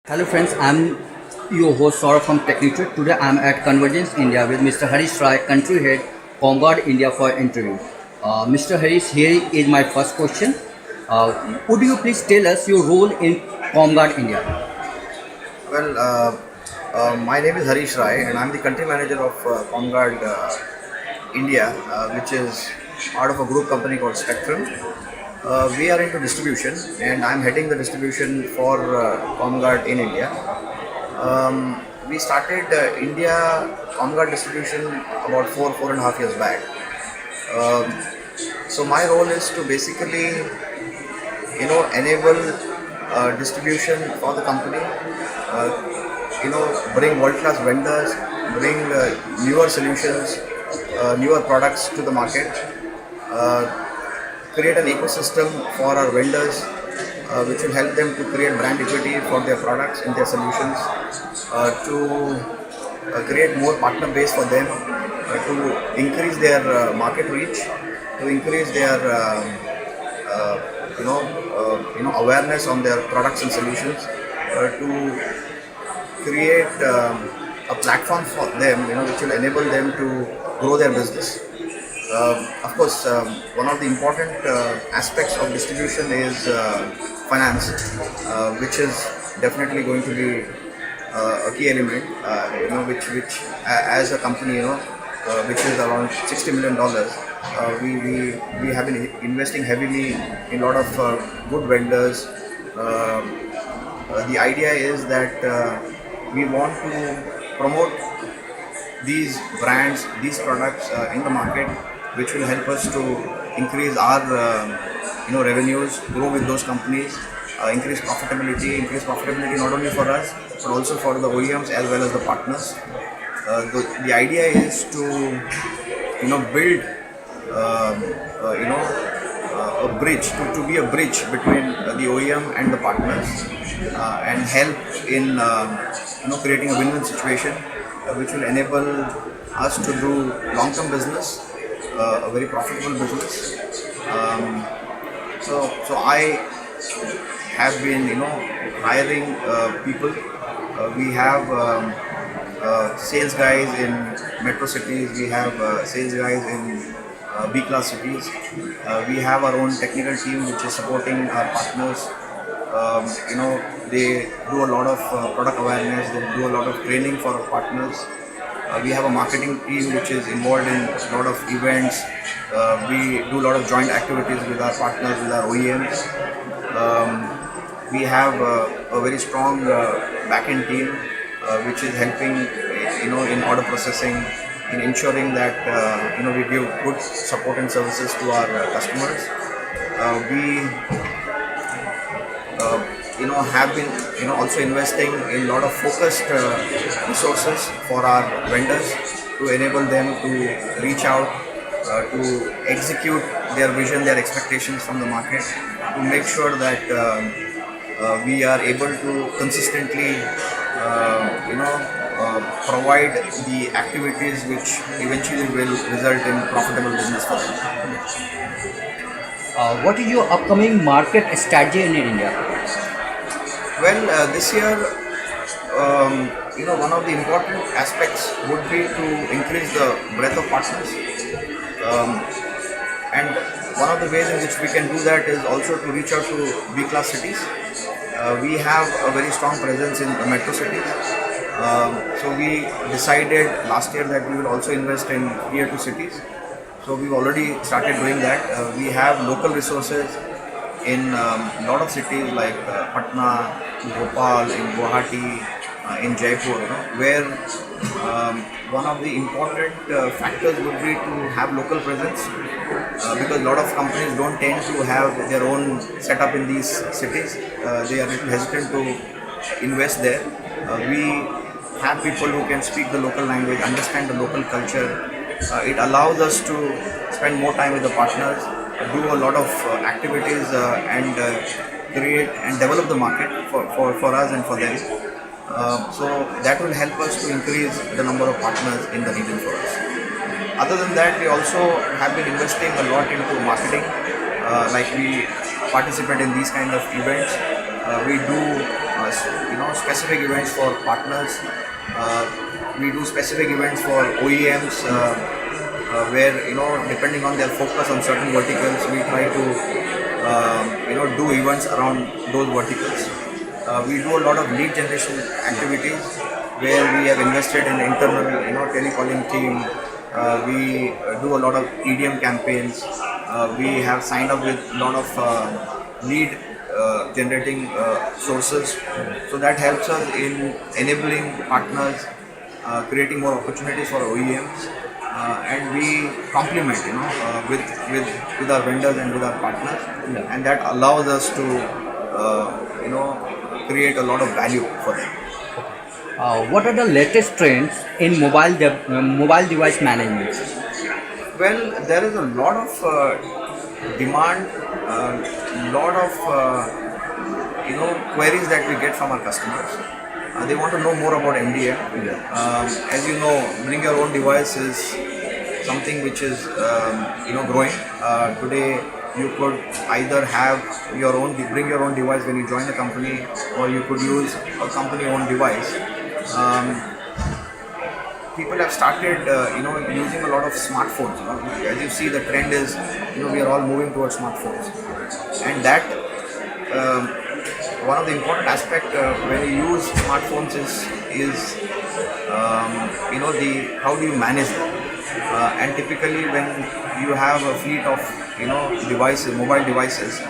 Hello friends, I'm your host Saurabh from Technitrade. Today I'm at Convergence India with Mr. Harish Rai, country head, Comguard India for interview. Mr. Harish, here is my first question. Would you please tell us your role in Comguard India? My name is Harish Rai, and I'm the country manager of Comguard India, which is part of a group company called Spectrum. We are into distribution, and I'm heading the distribution for Comguard in India. We started India Comguard distribution about 4.5 years back. Um, so my role is to basically, enable distribution for the company. Bring world-class vendors, bring newer solutions, newer products to the market, uh, create an ecosystem for our vendors, which will help them to create brand equity for their products and their solutions, to create more partner base for them, to increase their market reach, to increase their awareness on their products and solutions, to create a platform for them, which will enable them to grow their business. Of course, one of the important aspects of distribution is finance, which is definitely going to be a key element. As a company, which is around $60 million, we have been investing heavily in a lot of good vendors. The idea is that we want to promote these brands, these products in the market, which will help us to increase our revenues, grow with those companies, increase profitability not only for us but also for the OEMs as well as the partners. The idea is to build um, a bridge to be a bridge between the OEM and the partners, and help in creating a win-win situation, which will enable us to do long-term business, a very profitable business. Um, so I have been hiring people. We have sales guys in metro cities. We have sales guys in B class cities. We have our own technical team which is supporting our partners. They do a lot of product awareness. They do a lot of training for our partners. We have a marketing team which is involved in a lot of events. We do a lot of joint activities with our partners, with our OEMs. We have a very strong back-end team which is helping, in order processing, in ensuring that we give good support and services to our customers. We have been also investing in a lot of focused resources for our vendors to enable them to reach out, to execute their vision, their expectations from the market, to make sure that we are able to consistently provide the activities which eventually will result in profitable business for them. What is your upcoming market strategy in India? This year, one of the important aspects would be to increase the breadth of partners. Um, and one of the ways in which we can do that is also to reach out to B class cities. We have a very strong presence in the metro cities. So we decided last year that we will also invest in tier 2 cities. So we've already started doing that. We have local resources in a lot of cities like Patna, Bhopal, in Guwahati, in Jaipur, where one of the important factors would be to have local presence, because a lot of companies don't tend to have their own setup in these cities. They are a little hesitant to invest there. We have people who can speak the local language, understand the local culture. It allows us to spend more time with the partners, do a lot of activities, and create and develop the market for us and for them. So that will help us to increase the number of partners in the region for us. Other than that, we also have been investing a lot into marketing. Like we participate in these kind of events. We do specific events for partners. We do specific events for OEMs where depending on their focus on certain verticals, we try to do events around those verticals. We do a lot of lead generation activities where we have invested in internal telecalling team. We do a lot of EDM campaigns. We have signed up with a lot of lead generating sources. So that helps us in enabling partners, creating more opportunities for OEMs, and we complement with our vendors and with our partners, and that allows us to create a lot of value for them. What are the latest trends in mobile device management? Well, there is a lot of demand, lot of queries that we get from our customers. They want to know more about MDM. As you know, bring your own device is something which is growing. Today, you could either bring your own device when you join the company, or you could use a company-owned device. People have started, using a lot of smartphones. As you see, the trend is, we are all moving towards smartphones, and that one of the important aspect when you use smartphones is the how do you manage them? And typically, when you have a fleet of devices, mobile devices,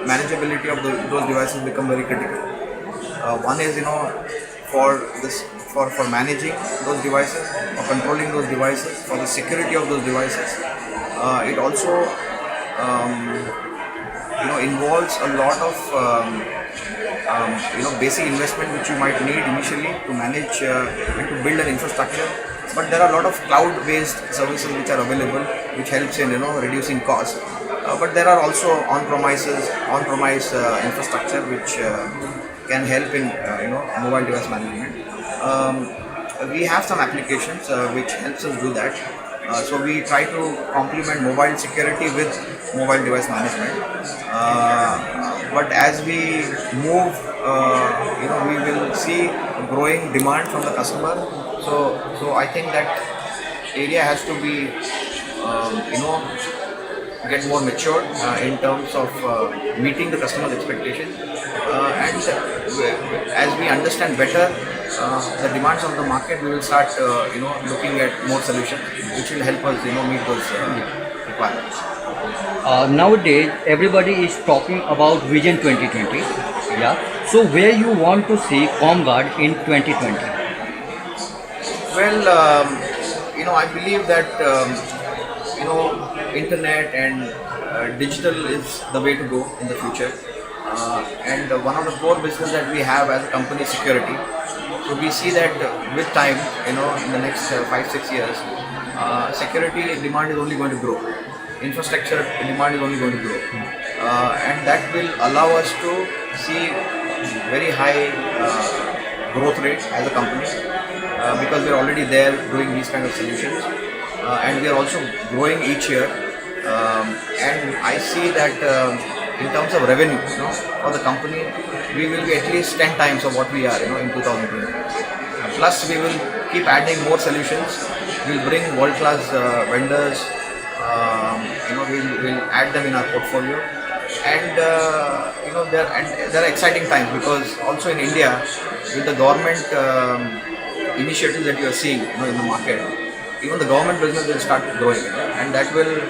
manageability of those devices become very critical. One is for managing those devices, or controlling those devices, for the security of those devices. It also involves a lot of basic investment which you might need initially to manage and to build an infrastructure. But there are a lot of cloud-based services which are available, which helps in reducing costs. But there are also on-premise infrastructure which can help in mobile device management. We have some applications which helps us do that. So we try to complement mobile security with mobile device management. But as we move, we will see growing demand from the customer. So I think that area has to be, get more mature in terms of meeting the customer's expectations. And as we understand better the demands of the market, we will start, looking at more solutions which will help us, meet those requirements. Nowadays, everybody is talking about Vision 2020. Yeah. So, where you want to see ComGuard in 2020? Well, I believe that internet and digital is the way to go in the future. And one of the core business that we have as a company is security. So we see that with time, in the next 5-6 years, security demand is only going to grow. Infrastructure demand is only going to grow, and that will allow us to see very high growth rate as a company because we are already there doing these kind of solutions, and we are also growing each year. And I see that in terms of revenue, for the company, we will be at least 10 times of what we are, in 2020. Plus, we will keep adding more solutions. We'll bring world-class vendors. We'll add them in our portfolio, and there are exciting times because also in India, with the government initiatives that you are seeing, in the market, even the government business will start growing, and that will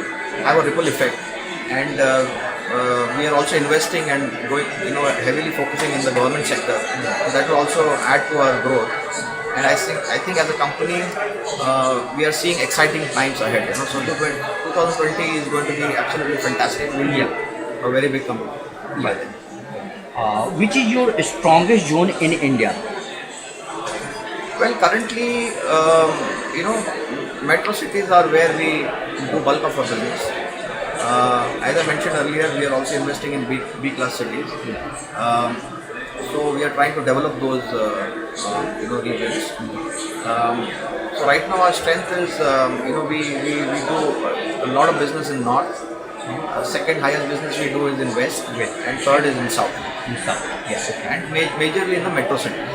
have a ripple effect. And we are also investing and going, heavily focusing in the government sector. So that will also add to our growth. And I think as a company, we are seeing exciting times ahead. So 2020 is going to be absolutely fantastic. We'll be a very big company by then. Which is your strongest zone in India? Well, currently, metro cities are where we do bulk of our business. As I mentioned earlier, we are also investing in B-class cities. So we are trying to develop those, regions. So right now our strength is, we do a lot of business in north. Second highest business we do is in west, and third is in south. In South. Yeah. Okay. and majorly in the metro cities.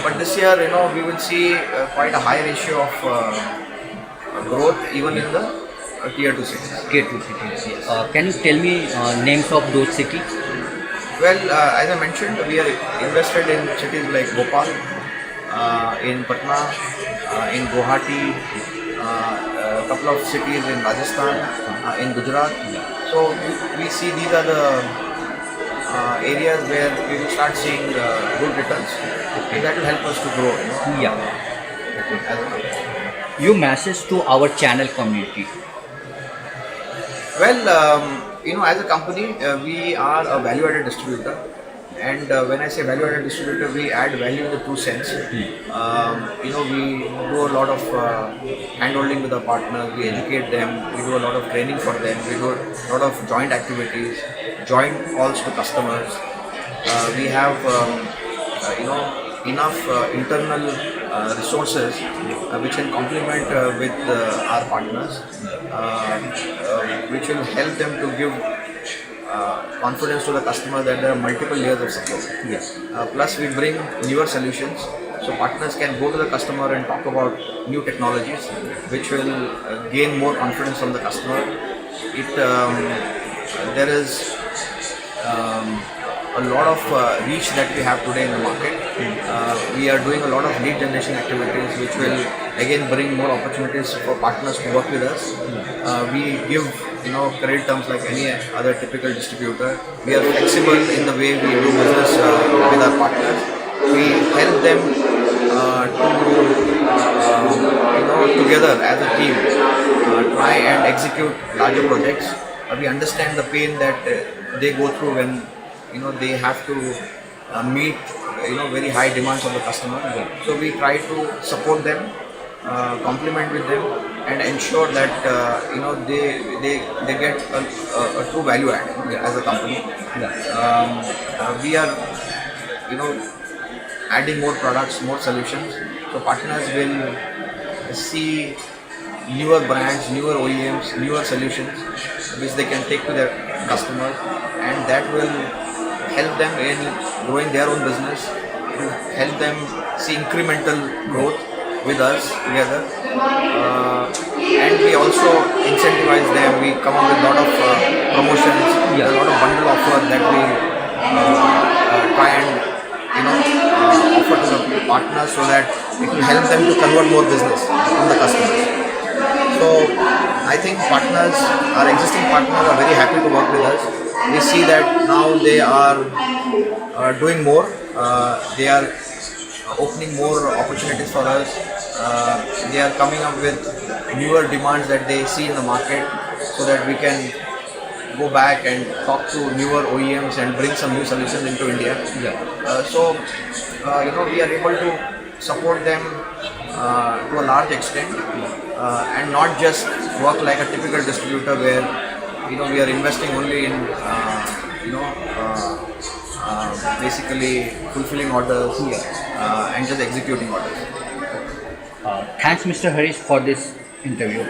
But this year, we will see quite a high ratio of growth even in the tier 2 cities. Tier 2 cities. Yes. Can you tell me names of those cities? Well, as I mentioned, we are invested in cities like Bhopal, in Patna, in Guwahati, a couple of cities in Rajasthan, in Gujarat. So we see these are the areas where we will start seeing good returns, and that will help us to grow. Yeah. As a company. Your message to our channel community. Well, as a company, we are a value-added distributor, and when I say value-added distributor, we add value in the true sense. We do a lot of hand-holding with our partners. We educate them. We do a lot of training for them. We do a lot of joint activities, joint calls to customers. We have, enough internal resources which can complement with our partners, which will help them to give confidence to the customer that there are multiple layers of support. Yes. Plus, we bring newer solutions, so partners can go to the customer and talk about new technologies, which will gain more confidence from the customer. There is a lot of reach that we have today in the market. We are doing a lot of lead generation activities, which will again bring more opportunities for partners to work with us. We give credit terms like any other typical distributor. We are flexible in the way we do business with our partners. We help them to together as a team try and execute larger projects. We understand the pain that they go through when they have to meet very high demands of the customer. So we try to support them, complement with them, and ensure that they get a true value add as a company. We are adding more products, more solutions, so partners will see newer brands, newer OEMs, newer solutions which they can take to their customers, and that will help them in growing their own business, will help them see incremental growth with us together, and we also incentivize them. We come up with a lot of promotions, a lot of bundle offers that we try and offer to the partners so that it will help them to convert more business from the customers. So I think partners, our existing partners, are very happy to work with us. We see that now they are doing more. They are opening more opportunities for us. They are coming up with newer demands that they see in the market, so that we can go back and talk to newer OEMs and bring some new solutions into India. We are able to support them to a large extent, and not just work like a typical distributor where we are investing only in basically fulfilling orders and just executing orders. Thanks, Mr. Harish, for this interview.